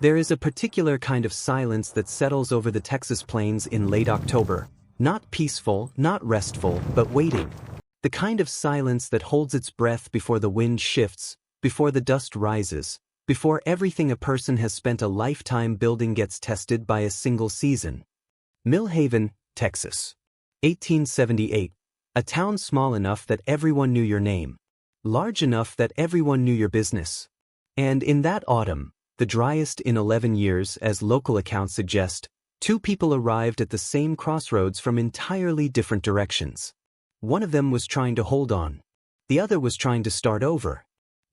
There is a particular kind of silence that settles over the Texas plains in late October. Not peaceful, not restful, but waiting. The kind of silence that holds its breath before the wind shifts, before the dust rises, before everything a person has spent a lifetime building gets tested by a single season. Millhaven, Texas. 1878. A town small enough that everyone knew your name. Large enough that everyone knew your business. And in that autumn, the driest in 11 years as local accounts suggest, two people arrived at the same crossroads from entirely different directions. One of them was trying to hold on. The other was trying to start over.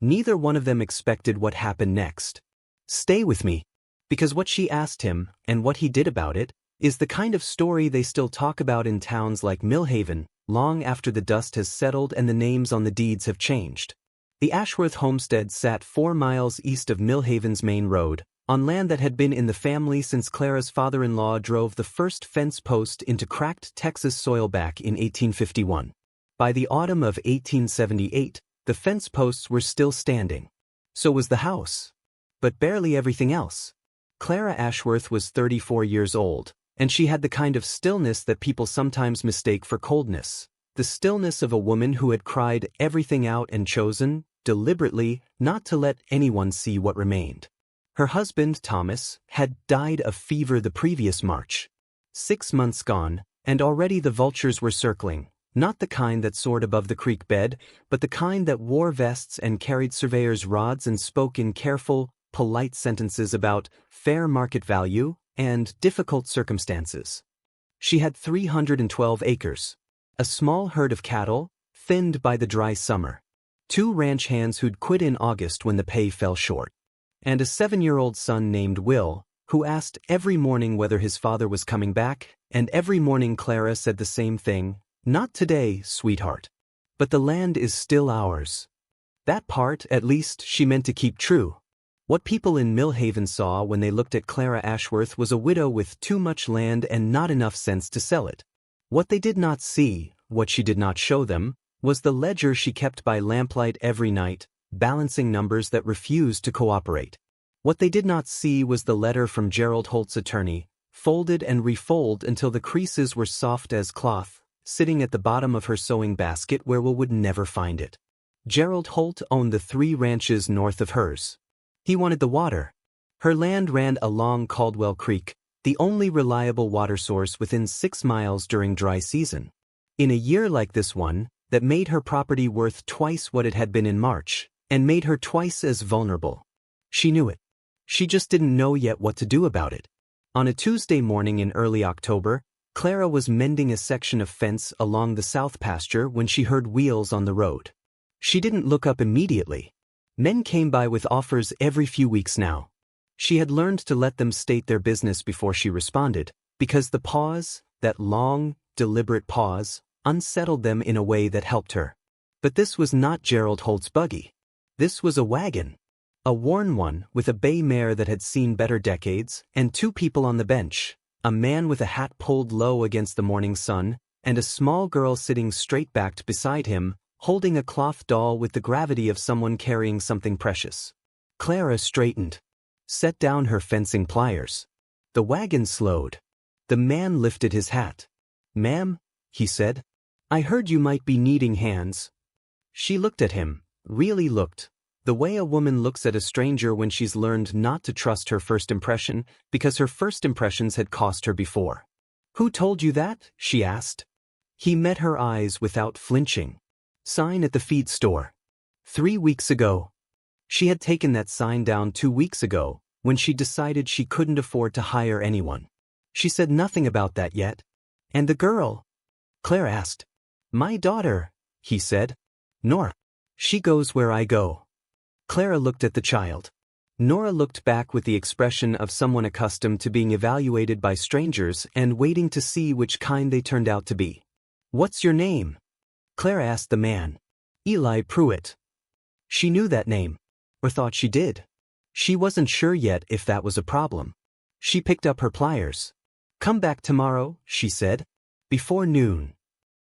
Neither one of them expected what happened next. Stay with me. Because what she asked him, and what he did about it, is the kind of story they still talk about in towns like Millhaven, long after the dust has settled and the names on the deeds have changed. The Ashworth homestead sat 4 miles east of Millhaven's main road, on land that had been in the family since Clara's father-in-law drove the first fence post into cracked Texas soil back in 1851. By the autumn of 1878, the fence posts were still standing. So was the house. But barely everything else. Clara Ashworth was 34 years old, and she had the kind of stillness that people sometimes mistake for coldness. The stillness of a woman who had cried everything out and chosen, deliberately, not to let anyone see what remained. Her husband, Thomas, had died of fever the previous March. 6 months gone, and already the vultures were circling, not the kind that soared above the creek bed, but the kind that wore vests and carried surveyors' rods and spoke in careful, polite sentences about fair market value and difficult circumstances. She had 312 acres, a small herd of cattle, thinned by the dry summer, 2 ranch hands who'd quit in August when the pay fell short, and a 7-year-old son named Will, who asked every morning whether his father was coming back, and every morning Clara said the same thing, "Not today, sweetheart. But the land is still ours." That part, at least, she meant to keep true. What people in Millhaven saw when they looked at Clara Ashworth was a widow with too much land and not enough sense to sell it. What they did not see, what she did not show them, was the ledger she kept by lamplight every night, balancing numbers that refused to cooperate. What they did not see was the letter from Gerald Holt's attorney, folded and refolded until the creases were soft as cloth, sitting at the bottom of her sewing basket where Will would never find it. Gerald Holt owned the 3 ranches north of hers. He wanted the water. Her land ran along Caldwell Creek, the only reliable water source within 6 miles during dry season. In a year like this one, that made her property worth twice what it had been in March, and made her twice as vulnerable. She knew it. She just didn't know yet what to do about it. On a Tuesday morning in early October, Clara was mending a section of fence along the south pasture when she heard wheels on the road. She didn't look up immediately. Men came by with offers every few weeks now. She had learned to let them state their business before she responded, because the pause, that long, deliberate pause, unsettled them in a way that helped her. But this was not Gerald Holt's buggy. This was a wagon. A worn one with a bay mare that had seen better decades, and 2 people on the bench, a man with a hat pulled low against the morning sun, and a small girl sitting straight-backed beside him, holding a cloth doll with the gravity of someone carrying something precious. Clara straightened, set down her fencing pliers. The wagon slowed. The man lifted his hat. "Ma'am," he said, "I heard you might be needing hands." She looked at him, really looked, the way a woman looks at a stranger when she's learned not to trust her first impression because her first impressions had cost her before. "Who told you that?" she asked. He met her eyes without flinching. "Sign at the feed store. 3 weeks ago." She had taken that sign down 2 weeks ago, when she decided she couldn't afford to hire anyone. She said nothing about that yet. "And the girl?" Clara asked. "My daughter," he said. "Nora. She goes where I go." Clara looked at the child. Nora looked back with the expression of someone accustomed to being evaluated by strangers and waiting to see which kind they turned out to be. "What's your name?" Clara asked the man. "Eli Pruett." She knew that name, or thought she did. She wasn't sure yet if that was a problem. She picked up her pliers. "Come back tomorrow," she said. "Before noon."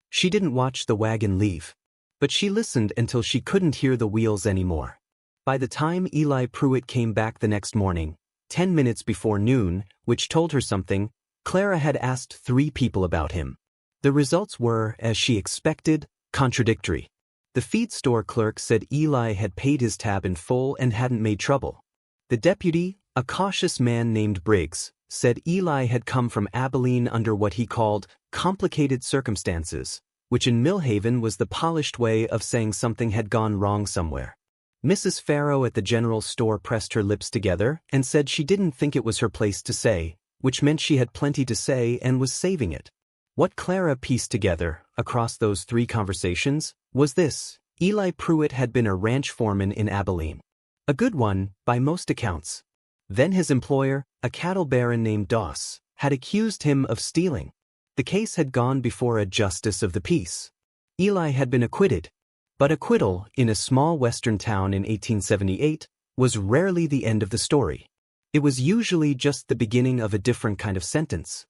She didn't watch the wagon leave, but she listened until she couldn't hear the wheels anymore. By the time Eli Pruett came back the next morning, 10 minutes before noon, which told her something. Clara had asked 3 people about him. The results were, as she expected, contradictory. The feed store clerk said Eli had paid his tab in full and hadn't made trouble. The deputy, a cautious man named Briggs, said Eli had come from Abilene under what he called complicated circumstances, which in Millhaven was the polished way of saying something had gone wrong somewhere. Mrs. Farrow at the general store pressed her lips together and said she didn't think it was her place to say, which meant she had plenty to say and was saving it. What Clara pieced together, across those 3 conversations, was this: Eli Pruett had been a ranch foreman in Abilene. A good one, by most accounts. Then his employer, a cattle baron named Doss, had accused him of stealing. The case had gone before a justice of the peace. Eli had been acquitted. But acquittal, in a small western town in 1878, was rarely the end of the story. It was usually just the beginning of a different kind of sentence.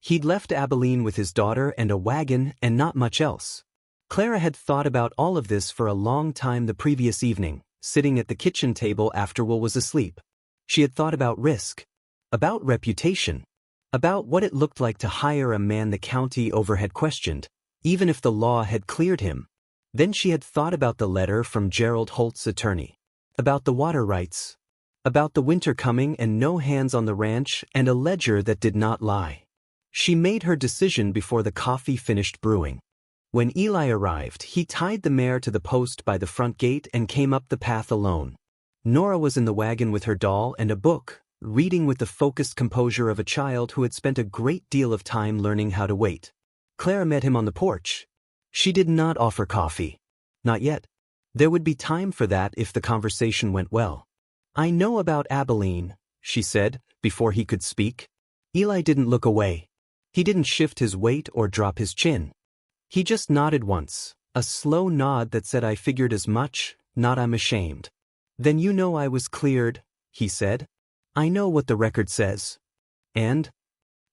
He'd left Abilene with his daughter and a wagon and not much else. Clara had thought about all of this for a long time the previous evening, sitting at the kitchen table after Will was asleep. She had thought about risk, about reputation, about what it looked like to hire a man the county over had questioned, even if the law had cleared him. Then she had thought about the letter from Gerald Holt's attorney, about the water rights, about the winter coming and no hands on the ranch and a ledger that did not lie. She made her decision before the coffee finished brewing. When Eli arrived, he tied the mare to the post by the front gate and came up the path alone. Nora was in the wagon with her doll and a book, reading with the focused composure of a child who had spent a great deal of time learning how to wait. Clara met him on the porch. She did not offer coffee. Not yet. There would be time for that if the conversation went well. "I know about Abilene," she said, before he could speak. Eli didn't look away. He didn't shift his weight or drop his chin. He just nodded once, a slow nod that said, "I figured as much, not I'm ashamed." "Then you know I was cleared," he said. "I know what the record says." And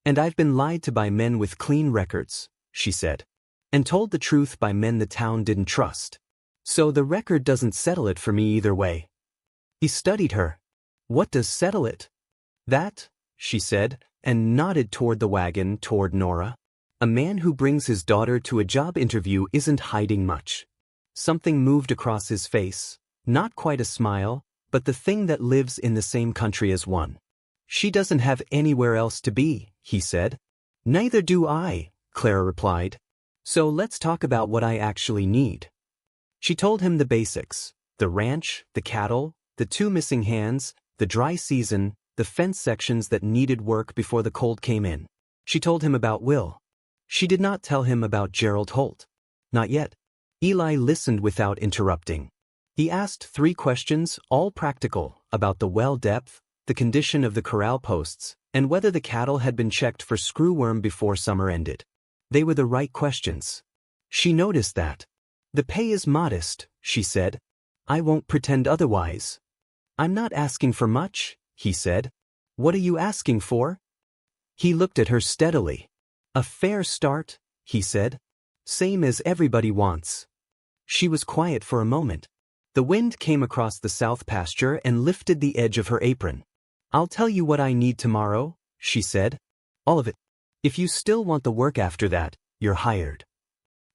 I've been lied to by men with clean records," she said. "And told the truth by men the town didn't trust. So the record doesn't settle it for me either way." He studied her. "What does settle it?" "That," she said, and nodded toward the wagon, toward Nora. "A man who brings his daughter to a job interview isn't hiding much." Something moved across his face, not quite a smile, but the thing that lives in the same country as one. "She doesn't have anywhere else to be," he said. "Neither do I," Clara replied. "So let's talk about what I actually need." She told him the basics: the ranch, the cattle, the 2 missing hands, the dry season, the fence sections that needed work before the cold came in. She told him about Will. She did not tell him about Gerald Holt. Not yet. Eli listened without interrupting. He asked 3 questions, all practical, about the well depth, the condition of the corral posts, and whether the cattle had been checked for screwworm before summer ended. They were the right questions. She noticed that. "The pay is modest," she said. "I won't pretend otherwise." "I'm not asking for much," he said. "What are you asking for?" He looked at her steadily. "A fair start," he said. "Same as everybody wants." She was quiet for a moment. The wind came across the south pasture and lifted the edge of her apron. "I'll tell you what I need tomorrow," she said. "All of it. If you still want the work after that, you're hired."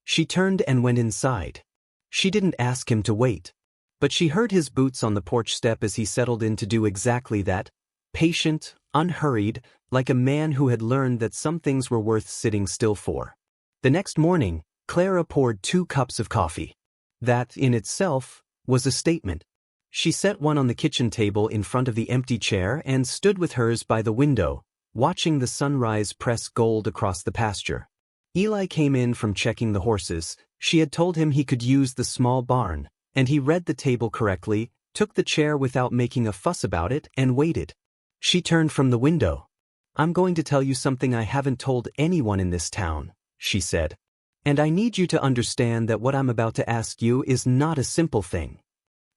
She turned and went inside. She didn't ask him to wait. But she heard his boots on the porch step as he settled in to do exactly that, patient, unhurried, like a man who had learned that some things were worth sitting still for. The next morning, Clara poured 2 cups of coffee. That, in itself, was a statement. She set one on the kitchen table in front of the empty chair and stood with hers by the window, watching the sunrise press gold across the pasture. Eli came in from checking the horses. She had told him he could use the small barn, and he read the table correctly, took the chair without making a fuss about it, and waited. She turned from the window. "I'm going to tell you something I haven't told anyone in this town," she said. "And I need you to understand that what I'm about to ask you is not a simple thing."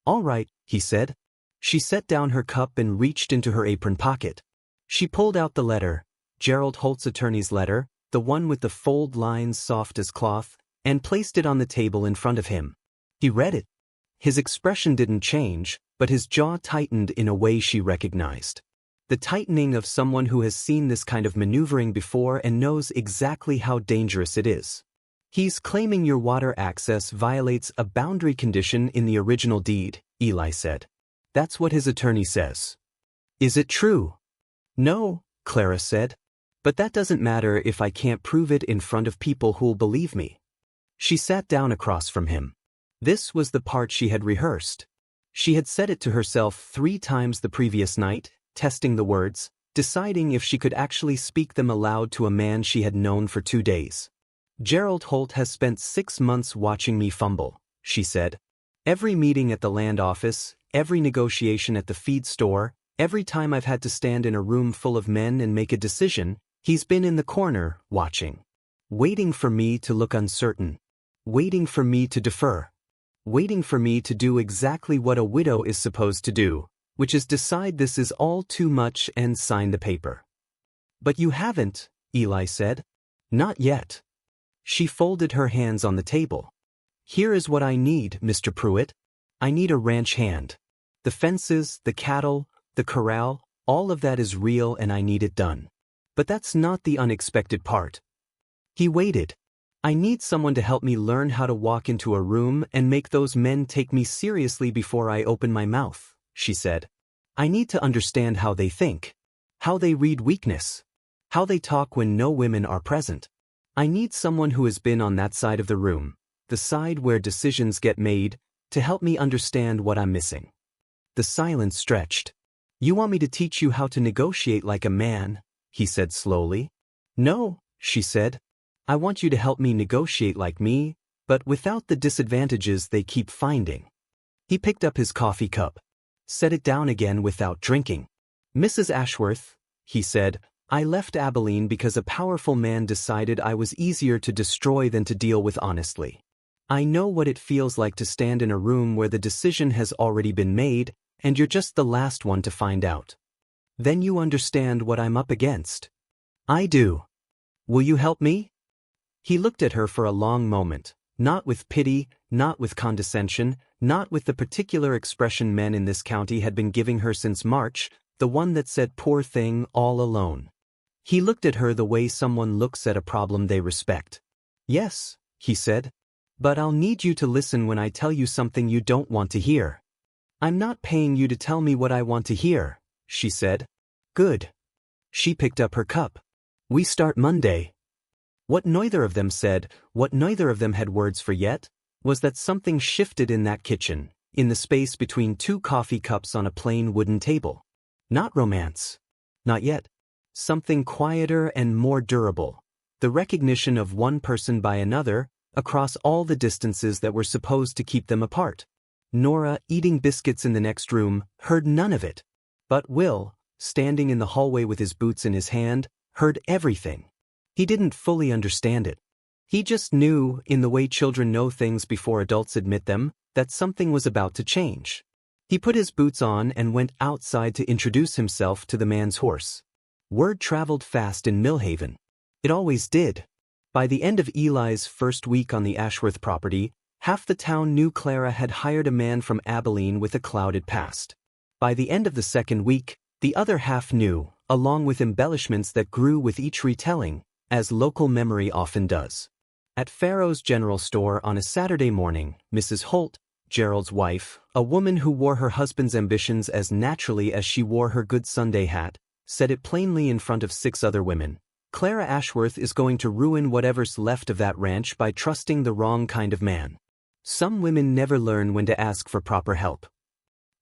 "All right," he said. She set down her cup and reached into her apron pocket. She pulled out the letter, Gerald Holt's attorney's letter, the one with the fold lines soft as cloth, and placed it on the table in front of him. He read it. His expression didn't change, but his jaw tightened in a way she recognized. The tightening of someone who has seen this kind of maneuvering before and knows exactly how dangerous it is. He's claiming your water access violates a boundary condition in the original deed, Eli said. That's what his attorney says. Is it true? No, Clara said. But that doesn't matter if I can't prove it in front of people who'll believe me. She sat down across from him. This was the part she had rehearsed. She had said it to herself 3 times the previous night, testing the words, deciding if she could actually speak them aloud to a man she had known for 2 days. Gerald Holt has spent 6 months watching me fumble, she said. Every meeting at the land office, every negotiation at the feed store, every time I've had to stand in a room full of men and make a decision, he's been in the corner, watching. Waiting for me to look uncertain. Waiting for me to defer. Waiting for me to do exactly what a widow is supposed to do, which is decide this is all too much and sign the paper. But you haven't, Eli said. Not yet. She folded her hands on the table. Here is what I need, Mr. Pruett. I need a ranch hand. The fences, the cattle, the corral, all of that is real and I need it done. But that's not the unexpected part. He waited. I need someone to help me learn how to walk into a room and make those men take me seriously before I open my mouth, she said. I need to understand how they think, how they read weakness, how they talk when no women are present. I need someone who has been on that side of the room, the side where decisions get made, to help me understand what I'm missing. The silence stretched. You want me to teach you how to negotiate like a man, he said slowly. No, she said. I want you to help me negotiate like me, but without the disadvantages they keep finding. He picked up his coffee cup, set it down again without drinking. Mrs. Ashworth, he said, I left Abilene because a powerful man decided I was easier to destroy than to deal with honestly. I know what it feels like to stand in a room where the decision has already been made, and you're just the last one to find out. Then you understand what I'm up against. I do. Will you help me? He looked at her for a long moment, not with pity, not with condescension, not with the particular expression men in this county had been giving her since March, the one that said poor thing all alone. He looked at her the way someone looks at a problem they respect. Yes, he said. But I'll need you to listen when I tell you something you don't want to hear. I'm not paying you to tell me what I want to hear, she said. Good. She picked up her cup. We start Monday. What neither of them said, what neither of them had words for yet, was that something shifted in that kitchen, in the space between 2 coffee cups on a plain wooden table. Not romance. Not yet. Something quieter and more durable. The recognition of one person by another, across all the distances that were supposed to keep them apart. Nora, eating biscuits in the next room, heard none of it. But Will, standing in the hallway with his boots in his hand, heard everything. He didn't fully understand it. He just knew, in the way children know things before adults admit them, that something was about to change. He put his boots on and went outside to introduce himself to the man's horse. Word traveled fast in Millhaven. It always did. By the end of Eli's first week on the Ashworth property, half the town knew Clara had hired a man from Abilene with a clouded past. By the end of the second week, the other half knew, along with embellishments that grew with each retelling, as local memory often does. At Farrow's General Store on a Saturday morning, Mrs. Holt, Gerald's wife, a woman who wore her husband's ambitions as naturally as she wore her good Sunday hat, said it plainly in front of 6 other women. Clara Ashworth is going to ruin whatever's left of that ranch by trusting the wrong kind of man. Some women never learn when to ask for proper help.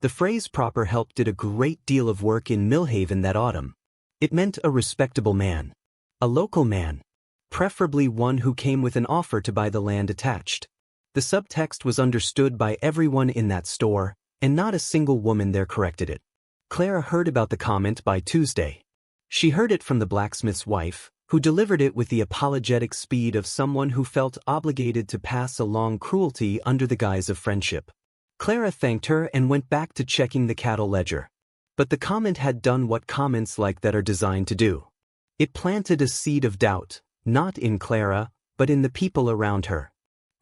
The phrase proper help did a great deal of work in Millhaven that autumn. It meant a respectable man. A local man. Preferably one who came with an offer to buy the land attached. The subtext was understood by everyone in that store, and not a single woman there corrected it. Clara heard about the comment by Tuesday. She heard it from the blacksmith's wife, who delivered it with the apologetic speed of someone who felt obligated to pass along cruelty under the guise of friendship. Clara thanked her and went back to checking the cattle ledger. But the comment had done what comments like that are designed to do. It planted a seed of doubt, not in Clara, but in the people around her.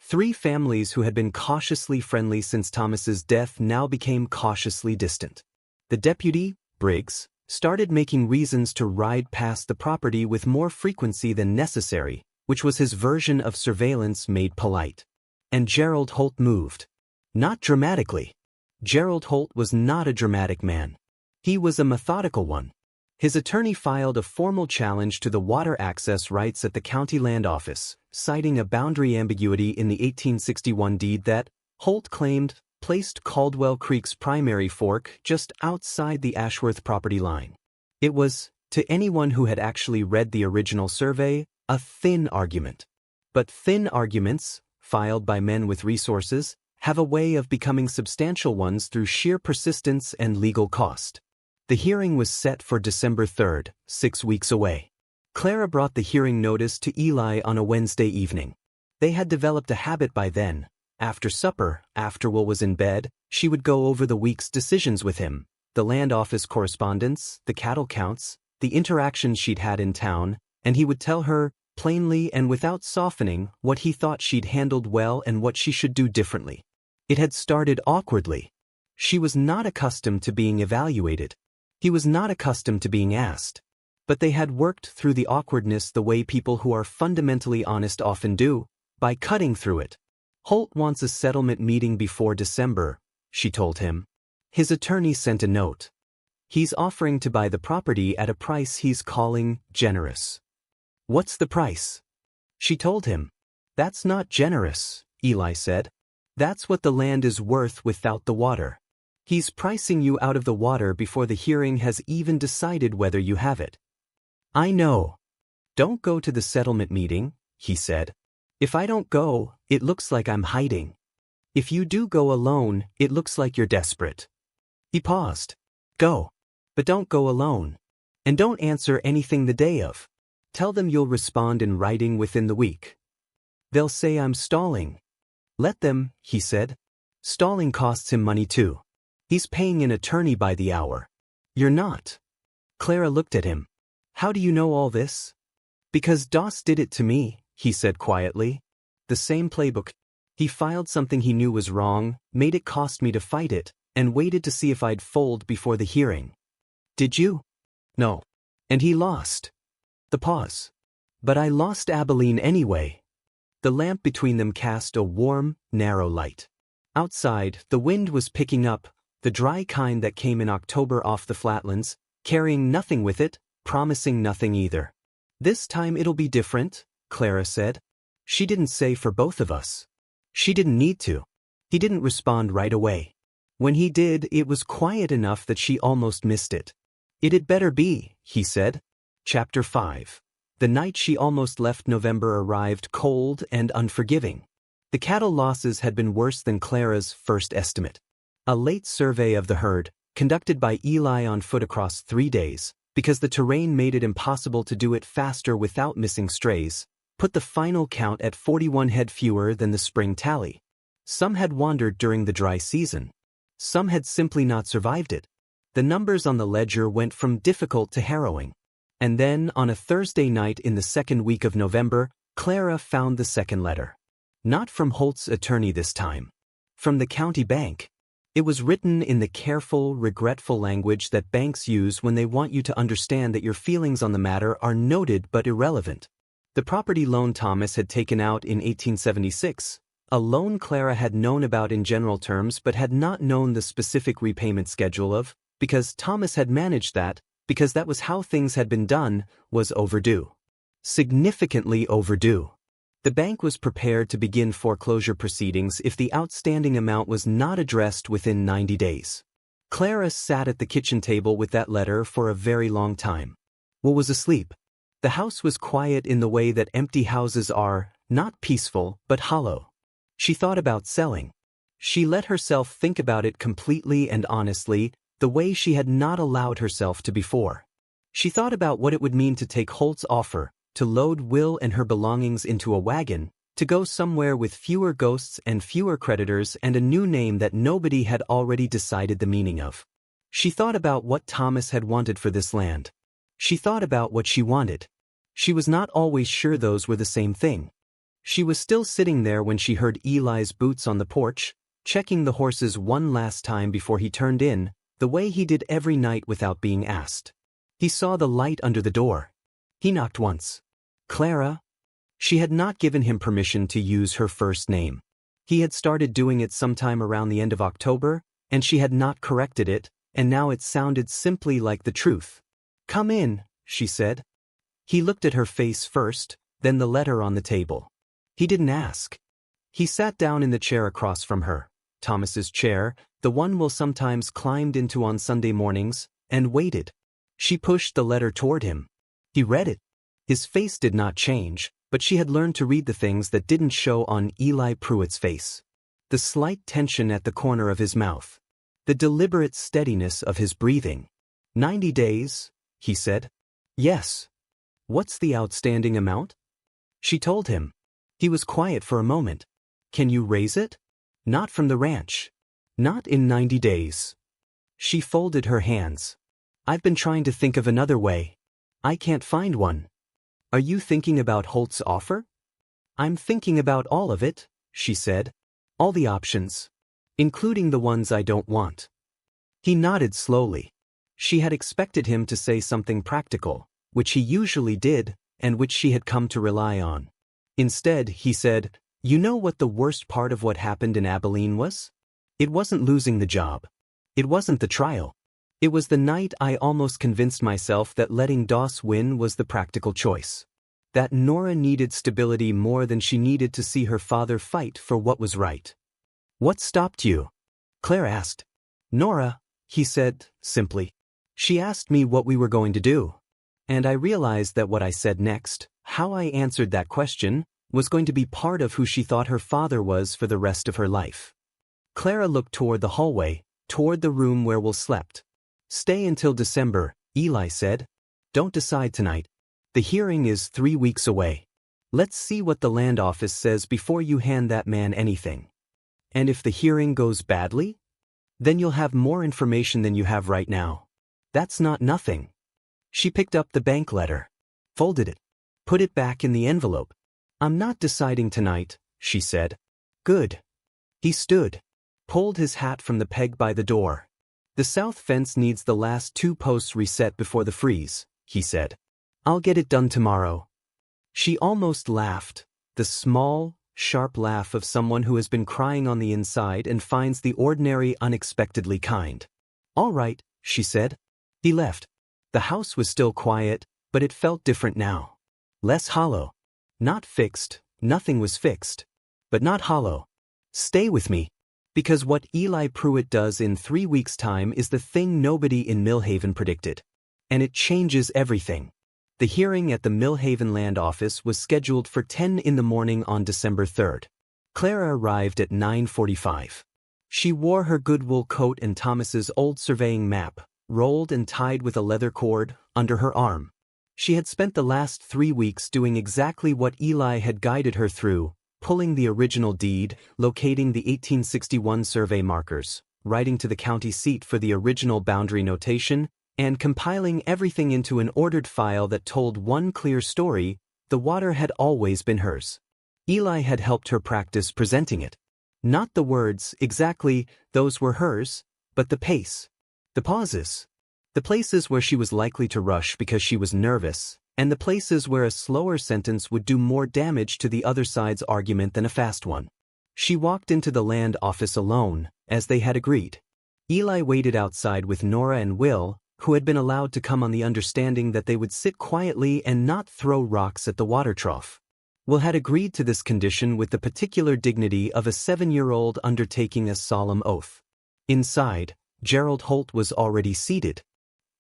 3 families who had been cautiously friendly since Thomas's death now became cautiously distant. The deputy, Briggs, started making reasons to ride past the property with more frequency than necessary, which was his version of surveillance made polite. And Gerald Holt moved. Not dramatically. Gerald Holt was not a dramatic man. He was a methodical one. His attorney filed a formal challenge to the water access rights at the county land office, citing a boundary ambiguity in the 1861 deed that, Holt claimed, placed Caldwell Creek's primary fork just outside the Ashworth property line. It was, to anyone who had actually read the original survey, a thin argument. But thin arguments, filed by men with resources, have a way of becoming substantial ones through sheer persistence and legal cost. The hearing was set for December 3rd, 6 weeks away. Clara brought the hearing notice to Eli on a Wednesday evening. They had developed a habit by then. After supper, after Will was in bed, she would go over the week's decisions with him, the land office correspondence, the cattle counts, the interactions she'd had in town, and he would tell her, plainly and without softening, what he thought she'd handled well and what she should do differently. It had started awkwardly. She was not accustomed to being evaluated. He was not accustomed to being asked. But they had worked through the awkwardness the way people who are fundamentally honest often do, by cutting through it. Holt wants a settlement meeting before December, she told him. His attorney sent a note. He's offering to buy the property at a price he's calling generous. What's the price? She told him. That's not generous, Eli said. That's what the land is worth without the water. He's pricing you out of the water before the hearing has even decided whether you have it. I know. Don't go to the settlement meeting, he said. If I don't go, it looks like I'm hiding. If you do go alone, it looks like you're desperate. He paused. Go. But don't go alone. And don't answer anything the day of. Tell them you'll respond in writing within the week. They'll say I'm stalling. Let them, he said. Stalling costs him money too. He's paying an attorney by the hour. You're not. Clara looked at him. How do you know all this? Because Doss did it to me, he said quietly. The same playbook. He filed something he knew was wrong, made it cost me to fight it, and waited to see if I'd fold before the hearing. Did you? No. And he lost. The pause. But I lost Abilene anyway. The lamp between them cast a warm, narrow light. Outside, the wind was picking up, the dry kind that came in October off the flatlands, carrying nothing with it, promising nothing either. This time it'll be different, Clara said. She didn't say for both of us. She didn't need to. He didn't respond right away. When he did, it was quiet enough that she almost missed it. It had better be, he said. Chapter 5. The night she almost left November arrived cold and unforgiving. The cattle losses had been worse than Clara's first estimate. A late survey of the herd, conducted by Eli on foot across 3 days, because the terrain made it impossible to do it faster without missing strays, put the final count at 41 head fewer than the spring tally. Some had wandered during the dry season. Some had simply not survived it. The numbers on the ledger went from difficult to harrowing. And then, on a Thursday night in the second week of November, Clara found the second letter. Not from Holt's attorney this time. From the county bank. It was written in the careful, regretful language that banks use when they want you to understand that your feelings on the matter are noted but irrelevant. The property loan Thomas had taken out in 1876, a loan Clara had known about in general terms but had not known the specific repayment schedule of, because Thomas had managed that, because that was how things had been done, was overdue. Significantly overdue. The bank was prepared to begin foreclosure proceedings if the outstanding amount was not addressed within 90 days. Clara sat at the kitchen table with that letter for a very long time. Will was asleep. The house was quiet in the way that empty houses are, not peaceful, but hollow. She thought about selling. She let herself think about it completely and honestly, the way she had not allowed herself to before. She thought about what it would mean to take Holt's offer, to load Will and her belongings into a wagon, to go somewhere with fewer ghosts and fewer creditors and a new name that nobody had already decided the meaning of. She thought about what Thomas had wanted for this land. She thought about what she wanted. She was not always sure those were the same thing. She was still sitting there when she heard Eli's boots on the porch, checking the horses one last time before he turned in, the way he did every night without being asked. He saw the light under the door. He knocked once. Clara? She had not given him permission to use her first name. He had started doing it sometime around the end of October, and she had not corrected it, and now it sounded simply like the truth. "Come in," she said. He looked at her face first, then the letter on the table. He didn't ask. He sat down in the chair across from her, Thomas's chair, the one Will sometimes climbed into on Sunday mornings, and waited. She pushed the letter toward him. He read it. His face did not change, but she had learned to read the things that didn't show on Eli Pruett's face. The slight tension at the corner of his mouth. The deliberate steadiness of his breathing. 90 days, he said. Yes. What's the outstanding amount? She told him. He was quiet for a moment. Can you raise it? Not from the ranch. Not in 90 days. She folded her hands. I've been trying to think of another way. I can't find one. Are you thinking about Holt's offer? I'm thinking about all of it, she said. All the options. Including the ones I don't want. He nodded slowly. She had expected him to say something practical, which he usually did, and which she had come to rely on. Instead, he said, You know what the worst part of what happened in Abilene was? It wasn't losing the job. It wasn't the trial. It was the night I almost convinced myself that letting Doss win was the practical choice. That Nora needed stability more than she needed to see her father fight for what was right. What stopped you? Claire asked. Nora, he said, simply. She asked me what we were going to do. And I realized that what I said next, how I answered that question, was going to be part of who she thought her father was for the rest of her life. Clara looked toward the hallway, toward the room where Will slept. Stay until December, Eli said. Don't decide tonight. The hearing is 3 weeks away. Let's see what the land office says before you hand that man anything. And if the hearing goes badly? Then you'll have more information than you have right now. That's not nothing. She picked up the bank letter, folded it, put it back in the envelope. I'm not deciding tonight, she said. Good. He stood, pulled his hat from the peg by the door. The south fence needs the last 2 posts reset before the freeze, he said. I'll get it done tomorrow. She almost laughed, the small, sharp laugh of someone who has been crying on the inside and finds the ordinary unexpectedly kind. All right, she said. He left. The house was still quiet, but it felt different now. Less hollow. Not fixed, nothing was fixed. But not hollow. Stay with me. Because what Eli Pruett does in 3 weeks' time is the thing nobody in Millhaven predicted. And it changes everything. The hearing at the Millhaven land office was scheduled for 10 in the morning on December 3rd. Clara arrived at 9:45. She wore her Goodwill coat and Thomas's old surveying map, rolled and tied with a leather cord, under her arm. She had spent the last 3 weeks doing exactly what Eli had guided her through, pulling the original deed, locating the 1861 survey markers, writing to the county seat for the original boundary notation, and compiling everything into an ordered file that told one clear story: the water had always been hers. Eli had helped her practice presenting it. Not the words, exactly, those were hers, but the pace. The pauses. The places where she was likely to rush because she was nervous, and the places where a slower sentence would do more damage to the other side's argument than a fast one. She walked into the land office alone, as they had agreed. Eli waited outside with Nora and Will, who had been allowed to come on the understanding that they would sit quietly and not throw rocks at the water trough. Will had agreed to this condition with the particular dignity of a 7-year-old undertaking a solemn oath. Inside, Gerald Holt was already seated.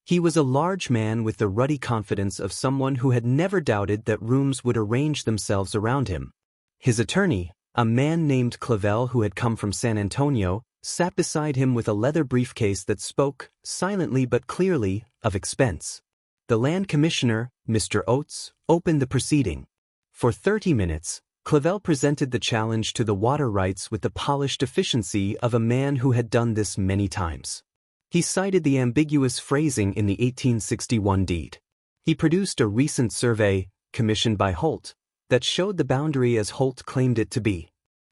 He was a large man with the ruddy confidence of someone who had never doubted that rooms would arrange themselves around him. His attorney, a man named Clavel who had come from San Antonio, sat beside him with a leather briefcase that spoke, silently but clearly, of expense. The land commissioner, Mr. Oates, opened the proceeding. For 30 minutes, Clavel presented the challenge to the water rights with the polished efficiency of a man who had done this many times. He cited the ambiguous phrasing in the 1861 deed. He produced a recent survey, commissioned by Holt, that showed the boundary as Holt claimed it to be.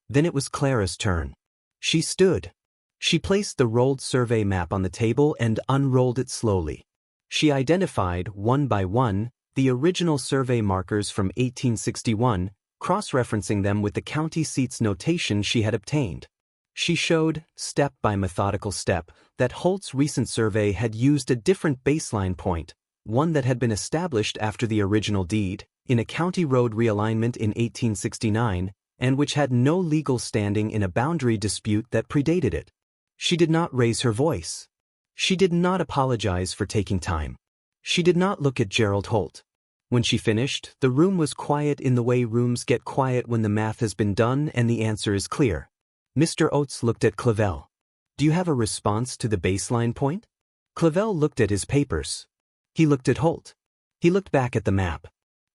Then it was Clara's turn. She stood. She placed the rolled survey map on the table and unrolled it slowly. She identified, one by one, the original survey markers from 1861, cross-referencing them with the county seat's notation she had obtained. She showed, step by methodical step, that Holt's recent survey had used a different baseline point, one that had been established after the original deed, in a county road realignment in 1869, and which had no legal standing in a boundary dispute that predated it. She did not raise her voice. She did not apologize for taking time. She did not look at Gerald Holt. When she finished, the room was quiet in the way rooms get quiet when the math has been done and the answer is clear. Mr. Oates looked at Clavel. Do you have a response to the baseline point? Clavel looked at his papers. He looked at Holt. He looked back at the map.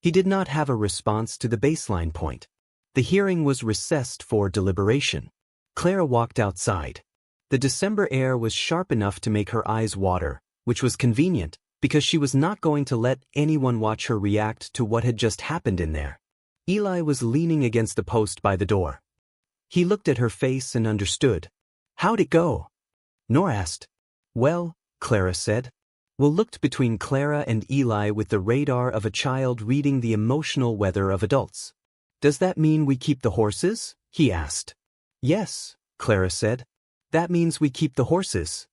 He did not have a response to the baseline point. The hearing was recessed for deliberation. Clara walked outside. The December air was sharp enough to make her eyes water, which was convenient, because she was not going to let anyone watch her react to what had just happened in there. Eli was leaning against the post by the door. He looked at her face and understood. How'd it go? Nora asked. Well, Clara said. Will looked between Clara and Eli with the radar of a child reading the emotional weather of adults. Does that mean we keep the horses? He asked. Yes, Clara said. That means we keep the horses.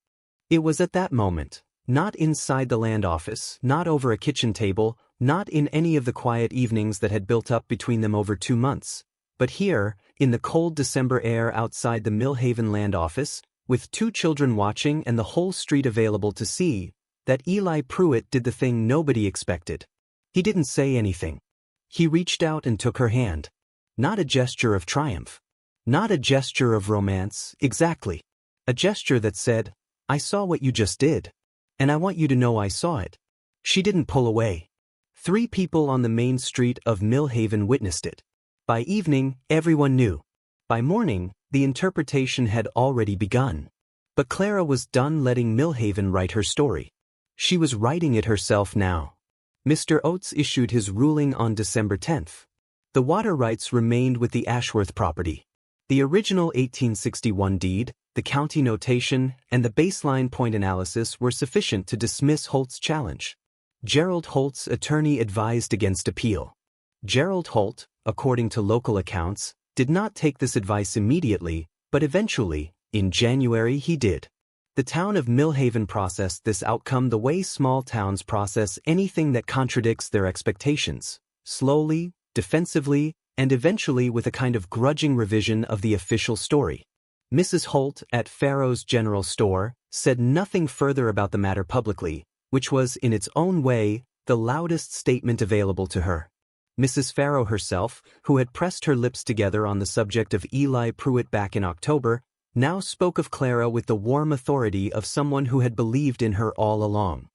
It was at that moment, not inside the land office, not over a kitchen table, not in any of the quiet evenings that had built up between them over 2 months, but here, in the cold December air outside the Millhaven land office, with 2 children watching and the whole street available to see, that Eli Pruett did the thing nobody expected. He didn't say anything. He reached out and took her hand. Not a gesture of triumph. Not a gesture of romance, exactly. A gesture that said, I saw what you just did. And I want you to know I saw it. She didn't pull away. 3 people on the main street of Millhaven witnessed it. By evening, everyone knew. By morning, the interpretation had already begun. But Clara was done letting Millhaven write her story. She was writing it herself now. Mr. Oates issued his ruling on December 10th. The water rights remained with the Ashworth property. The original 1861 deed, the county notation, and the baseline point analysis were sufficient to dismiss Holt's challenge. Gerald Holt's attorney advised against appeal. Gerald Holt, according to local accounts, did not take this advice immediately, but eventually, in January he did. The town of Millhaven processed this outcome the way small towns process anything that contradicts their expectations, slowly, defensively, and eventually with a kind of grudging revision of the official story. Mrs. Holt, at Farrow's General Store, said nothing further about the matter publicly, which was, in its own way, the loudest statement available to her. Mrs. Farrow herself, who had pressed her lips together on the subject of Eli Pruett back in October, now spoke of Clara with the warm authority of someone who had believed in her all along.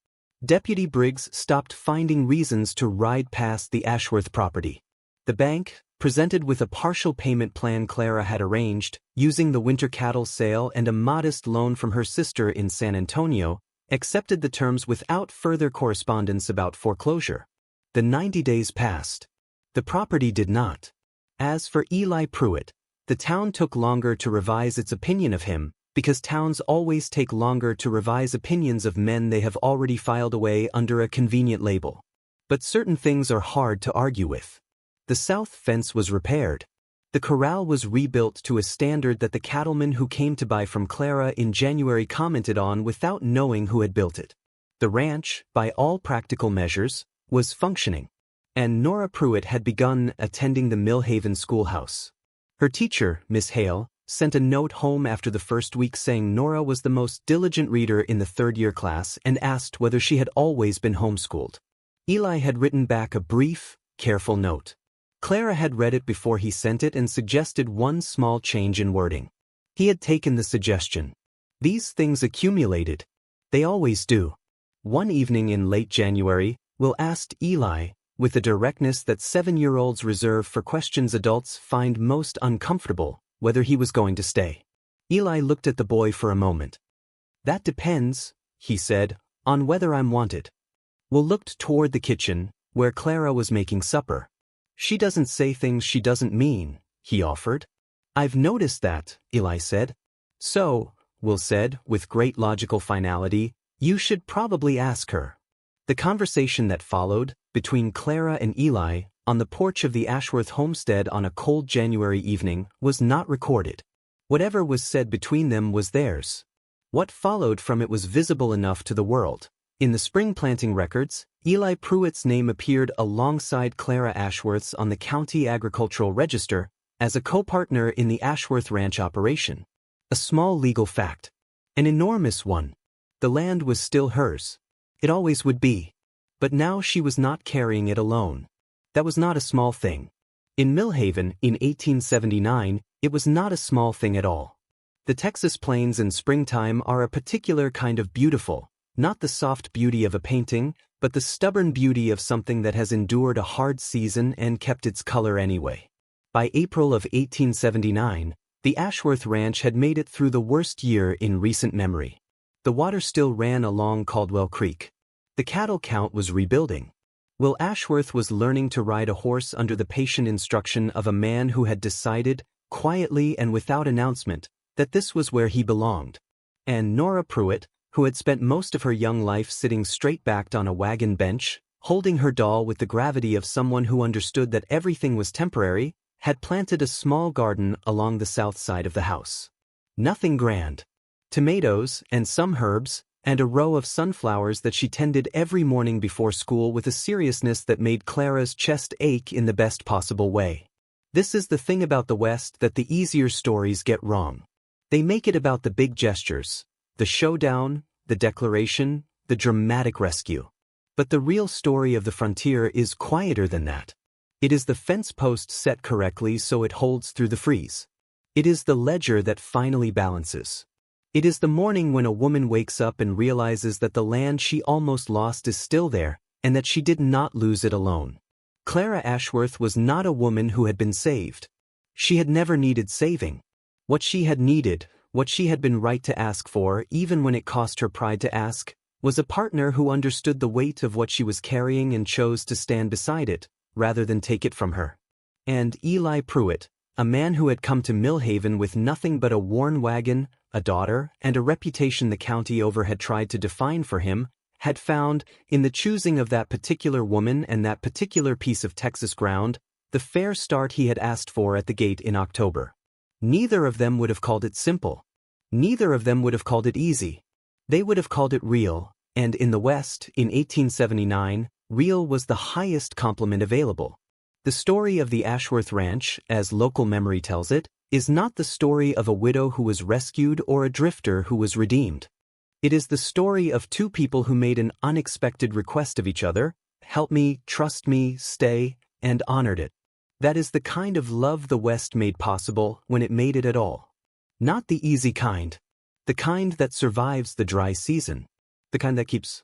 Deputy Briggs stopped finding reasons to ride past the Ashworth property. The bank, presented with a partial payment plan Clara had arranged, using the winter cattle sale and a modest loan from her sister in San Antonio, accepted the terms without further correspondence about foreclosure. The 90 days passed. The property did not. As for Eli Pruett, the town took longer to revise its opinion of him, because towns always take longer to revise opinions of men they have already filed away under a convenient label. But certain things are hard to argue with. The south fence was repaired. The corral was rebuilt to a standard that the cattleman who came to buy from Clara in January commented on without knowing who had built it. The ranch, by all practical measures, was functioning. And Nora Pruett had begun attending the Millhaven schoolhouse. Her teacher, Miss Hale, sent a note home after the first week saying Nora was the most diligent reader in the 3rd-year class and asked whether she had always been homeschooled. Eli had written back a brief, careful note. Clara had read it before he sent it and suggested one small change in wording. He had taken the suggestion. These things accumulated. They always do. One evening in late January, Will asked Eli, with the directness that 7-year-olds reserve for questions adults find most uncomfortable, whether he was going to stay. Eli looked at the boy for a moment. That depends, he said, on whether I'm wanted. Will looked toward the kitchen, where Clara was making supper. She doesn't say things she doesn't mean, he offered. I've noticed that, Eli said. So, Will said, with great logical finality, you should probably ask her. The conversation that followed, between Clara and Eli, on the porch of the Ashworth homestead on a cold January evening, was not recorded. Whatever was said between them was theirs. What followed from it was visible enough to the world. In the spring planting records, Eli Pruett's name appeared alongside Clara Ashworth's on the county agricultural register as a co-partner in the Ashworth Ranch operation. A small legal fact. An enormous one. The land was still hers. It always would be. But now she was not carrying it alone. That was not a small thing. In Millhaven, in 1879, it was not a small thing at all. The Texas plains in springtime are a particular kind of beautiful, not the soft beauty of a painting, but the stubborn beauty of something that has endured a hard season and kept its color anyway. By April of 1879, the Ashworth Ranch had made it through the worst year in recent memory. The water still ran along Caldwell Creek. The cattle count was rebuilding. Will Ashworth was learning to ride a horse under the patient instruction of a man who had decided, quietly and without announcement, that this was where he belonged. And Nora Pruett, who had spent most of her young life sitting straight-backed on a wagon bench, holding her doll with the gravity of someone who understood that everything was temporary, had planted a small garden along the south side of the house. Nothing grand. Tomatoes and some herbs, and a row of sunflowers that she tended every morning before school with a seriousness that made Clara's chest ache in the best possible way. This is the thing about the West that the easier stories get wrong. They make it about the big gestures, the showdown, the declaration, the dramatic rescue. But the real story of the frontier is quieter than that. It is the fence post set correctly so it holds through the freeze. It is the ledger that finally balances. It is the morning when a woman wakes up and realizes that the land she almost lost is still there, and that she did not lose it alone. Clara Ashworth was not a woman who had been saved. She had never needed saving. What she had needed, what she had been right to ask for, even when it cost her pride to ask, was a partner who understood the weight of what she was carrying and chose to stand beside it, rather than take it from her. And Eli Pruett, a man who had come to Millhaven with nothing but a worn wagon, a daughter, and a reputation the county over had tried to define for him, had found, in the choosing of that particular woman and that particular piece of Texas ground, the fair start he had asked for at the gate in October. Neither of them would have called it simple. Neither of them would have called it easy. They would have called it real, and in the West, in 1879, real was the highest compliment available. The story of the Ashworth Ranch, as local memory tells it, is not the story of a widow who was rescued or a drifter who was redeemed. It is the story of two people who made an unexpected request of each other, help me, trust me, stay, and honored it. That is the kind of love the West made possible when it made it at all. Not the easy kind. The kind that survives the dry season. The kind that keeps